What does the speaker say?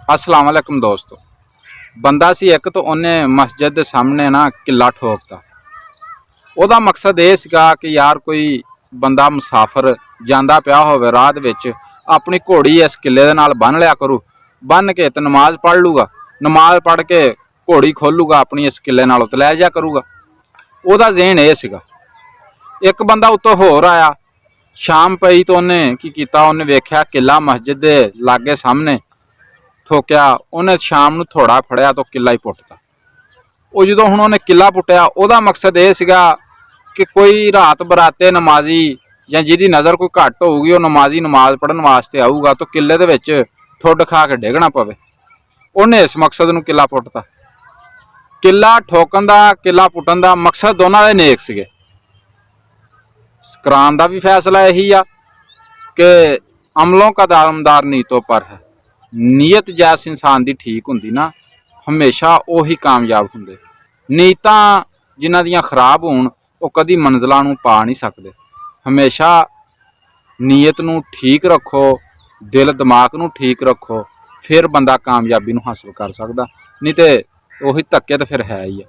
अस्सलाम वालेकुम दोस्तों। बंदा सी एक तो उन्हें मस्जिद के सामने ना किला ठोकता। ਉਹਦਾ मकसद ये ਸੀਗਾ कि यार कोई बंदा मुसाफिर ਜਾਂਦਾ ਪਿਆ ਹੋਵੇ ਰਾਹ ਦੇ ਵਿੱਚ अपनी घोड़ी इस किले ਦੇ ਨਾਲ ਬੰਨ ਲਿਆ करू, ਬੰਨ के तो नमाज पढ़ लूगा, नमाज पढ़ के घोड़ी खोलूगा अपनी इस किले नालों ते लै जा करूगा। ਉਹਦਾ ਜ਼ੇਨ ਇਹ ਸੀਗਾ। एक बंदा उत्तों होर आया, शाम पई तो उन्हें की कीता, उन्हें वेख्या किला मस्जिद के लागे सामने ठोकिया। उन्हें शाम नूं थोड़ा फड़िया तो किला ही पुटता। वो जो हुण उन्हें किला पुटिया, ਉਹਦਾ मकसद ये सीगा कि कोई रात बराते नमाजी या जिहदी नज़र कोई घट होगी वो नमाजी नमाज पढ़न वास्ते आऊगा तो किले दे विच ठुड खा के डिगना पवे। उन्हें इस मकसद नूं किला पुटता। किला ठोकन दा किला पुटन दा मकसद दोनों दे नेक सीगे। कुरान दा भी फैसला यही आ कि अमलों का दारमदार नीतों पर है। नीयत जैस इंसान दी ठीक हुंदी ना, हमेशा उही कामयाब हुंदे। नीयतां जिन्हां दियां खराब होण वो कदी मंजिलां नूं पा नहीं सकदे। हमेशा नीयत नूं ठीक रखो, दिल दिमाग नूं ठीक रखो, फिर बंदा कामयाबी नूं हासिल कर सकदा। नहीं तो उही धक्के तो फिर है ही है।